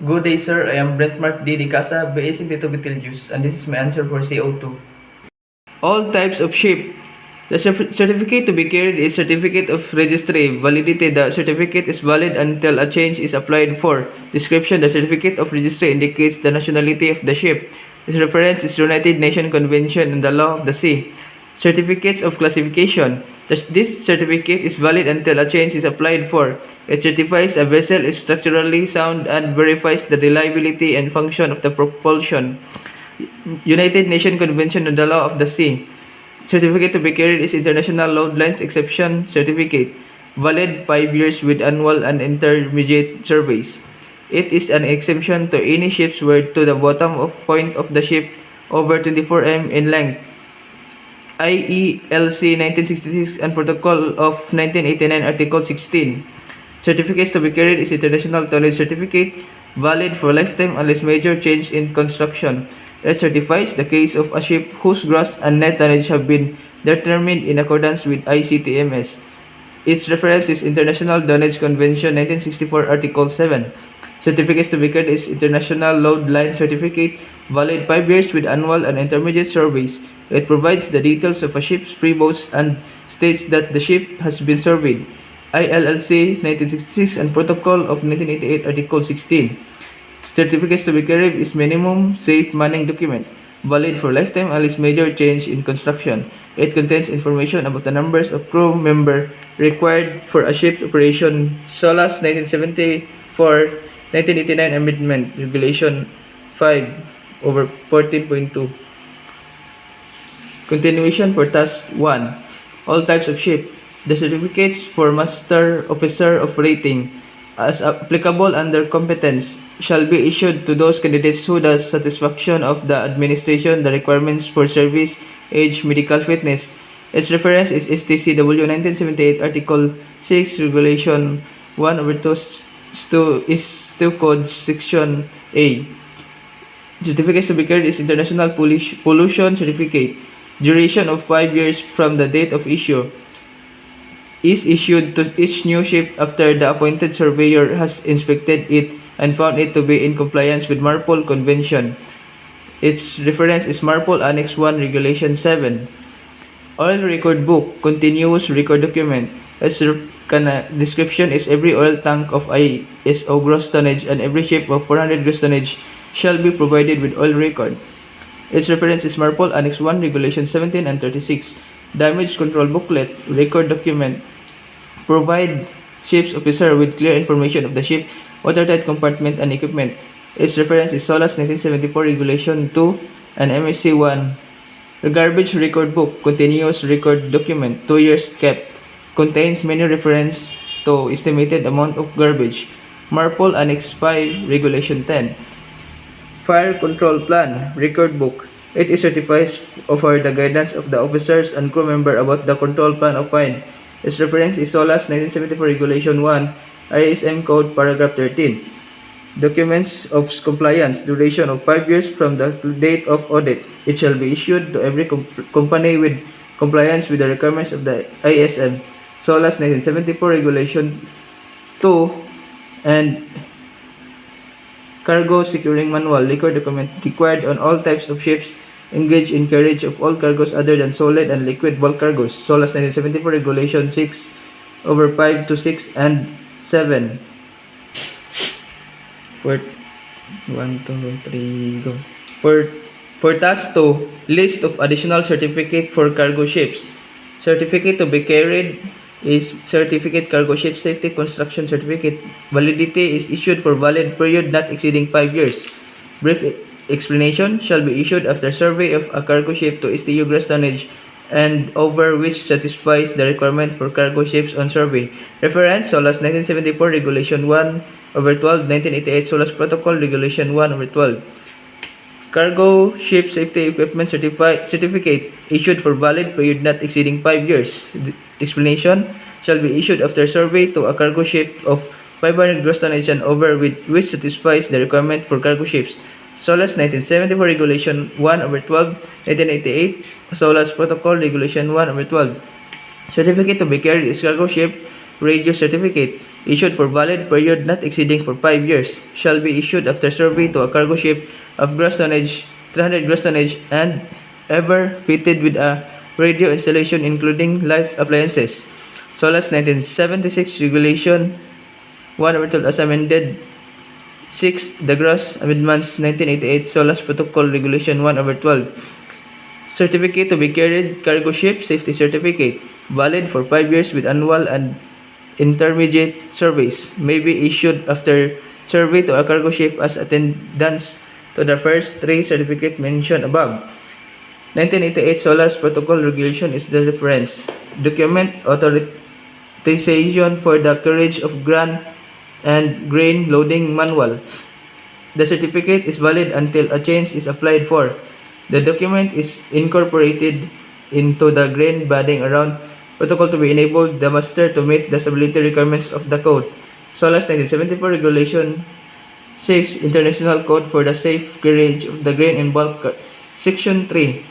Good day, sir. I am Brent Mark D. DECASA, BAC Tito Betelgeuse, and this is my answer for CO2. All types of ship. The certificate to be carried is certificate of registry. Validity. The certificate is valid until a change is applied for. Description. The certificate of registry indicates the nationality of the ship. Its reference is United Nations Convention and the Law of the Sea. Certificates of classification. This certificate is valid until a change is applied for. It certifies a vessel is structurally sound and verifies the reliability and function of the propulsion. United Nations Convention on the Law of the Sea. Certificate to be carried is International Load Lines Exception Certificate, valid 5 years with annual and intermediate surveys. It is an exemption to any ships where to the bottom of point of the ship over 24 m in length. IELC 1966 and Protocol of 1989 Article 16. Certificates to be carried is International Tonnage Certificate, valid for lifetime unless major change in construction. It certifies the case of a ship whose gross and net tonnage have been determined in accordance with ICTMS. Its reference is International Tonnage Convention 1964 Article 7. Certificates to be carried is International Load Line Certificate, valid 5 years with annual and intermediate surveys. It provides the details of a ship's freeboats and states that the ship has been surveyed. ILLC 1966 and Protocol of 1988 Article 16. Certificates to be carried is minimum safe manning document, valid for lifetime unless major change in construction. It contains information about the numbers of crew member required for a ship's operation. SOLAS 1974 1989 Amendment Regulation 5/14.2. Continuation for Task 1. All types of ship. The certificates for Master Officer of Rating, as applicable under competence, shall be issued to those candidates who the satisfaction of the administration the requirements for service, age, medical fitness. Its reference is STCW 1978 Article 6 Regulation 1/2 is to Code Section A. Certificates to be carried is International Pollution Certificate. Duration of 5 years from the date of issue. Is issued to each new ship after the appointed surveyor has inspected it and found it to be in compliance with MARPOL Convention. Its reference is MARPOL Annex 1 Regulation 7. Oil Record Book, Continuous Record Document. Its description is every oil tank of ISO gross tonnage and every ship of 400 gross tonnage shall be provided with oil record. Its reference is MARPOL Annex 1 Regulation 17 and 36. Damage Control Booklet, Record Document. Provide ship's officer with clear information of the ship, watertight compartment, and equipment. Its reference is SOLAS 1974 Regulation 2 and MSC 1. The Garbage Record Book, Continuous Record Document, 2 years kept. Contains many reference to estimated amount of garbage. MARPOL Annex 5 Regulation 10. Fire Control Plan, Record Book. It is certified for the guidance of the officers and crew member about the control plan of fire. Its reference is SOLAS 1974 Regulation 1, ISM Code Paragraph 13. Documents of compliance, duration of 5 years from the date of audit. It shall be issued to every company with compliance with the requirements of the ISM. SOLAS 1974 Regulation 2 and Cargo Securing Manual, liquid document required on all types of ships engaged in carriage of all cargoes other than solid and liquid bulk cargoes. SOLAS 1974 Regulation 6/5 to 6 and 7. For 1, 2, 3, go. For Task 2, list of additional certificate for cargo ships. Certificate to be carried is Certificate Cargo Ship Safety Construction Certificate. Validity is issued for valid period not exceeding 5 years. Brief explanation shall be issued after survey of a cargo ship to STU gross tonnage and over which satisfies the requirement for cargo ships on survey. Reference SOLAS 1974 Regulation 1/12 1988 SOLAS Protocol Regulation 1/12. Cargo Ship Safety Equipment Certificate issued for valid period not exceeding 5 years. Explanation shall be issued after survey to a cargo ship of 500 gross tonnage and over with which satisfies the requirement for cargo ships. SOLAS 1974 Regulation 1/12 1988 SOLAS Protocol Regulation 1/12. Certificate to be carried is Cargo Ship Radio Certificate, issued for valid period not exceeding for 5 years, shall be issued after survey to a cargo ship of gross tonnage, 300 gross tonnage, and ever fitted with a radio installation including life appliances. SOLAS 1976 Regulation 1/12 as amended. 6. The Gross Amendments 1988 SOLAS Protocol Regulation 1/12. Certificate to be carried cargo ship safety certificate, valid for 5 years with annual and intermediate surveys, may be issued after survey to a cargo ship as attendance to the first 3 certificates mentioned above. 1988 SOLAS Protocol Regulation is the reference document authorization for the carriage of grain loading manual. The certificate is valid until a change is applied for. The document is incorporated into the grain badding around protocol to be enabled the master to meet the stability requirements of the code. SOLAS 1974 Regulation 6 International Code for the Safe Carriage of the Grain in Bulk. Section 3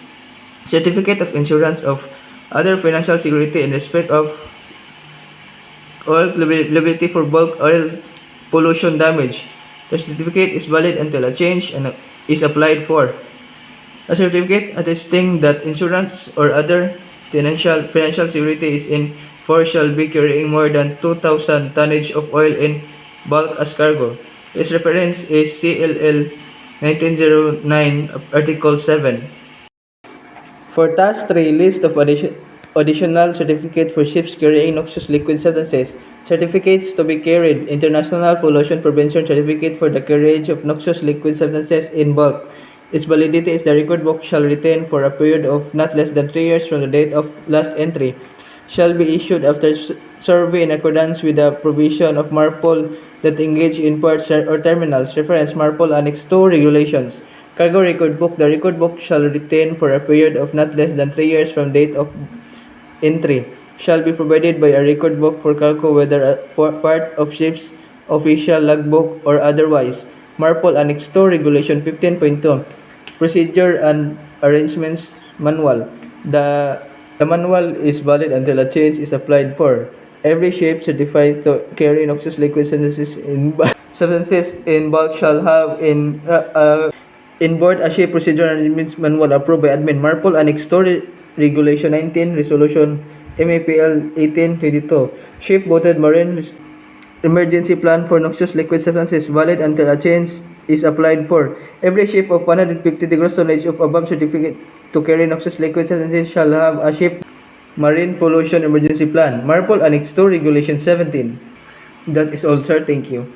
Certificate of Insurance of Other Financial Security in respect of oil liability for bulk oil pollution damage. The certificate is valid until a change is applied for. A certificate attesting that insurance or other financial security is in force shall be carrying more than 2,000 tonnage of oil in bulk as cargo. Its reference is CLL 1909 Article 7. For Task 3, list of additional certificate for ships carrying noxious liquid substances. Certificates to be carried. International Pollution Prevention Certificate for the carriage of noxious liquid substances in bulk. Its validity is the record book shall retain for a period of not less than 3 years from the date of last entry. Shall be issued after survey in accordance with the provision of MARPOL that engage in ports or terminals. Reference MARPOL Annex 2 Regulations. Cargo record book. The record book shall retain for a period of not less than 3 years from date of entry. Shall be provided by a record book for cargo whether a part of ship's official logbook or otherwise. MARPOL Annex 2 Regulation 15.2 Procedure and Arrangements Manual. The manual is valid until a change is applied for. Every ship certified to carry noxious liquid substances in bulk shall have in board a ship procedure and arrangements manual approved by admin. MARPOL Annex 2 Regulation 19 Resolution MAPL 1822. Ship-boated marine emergency plan for noxious liquid substances valid until a change is applied for. Every ship of 150 gross tonnage of above certificate to carry noxious liquid substances shall have a ship marine pollution emergency plan. MARPOL Annex 2 Regulation 17. That is all, sir. Thank you.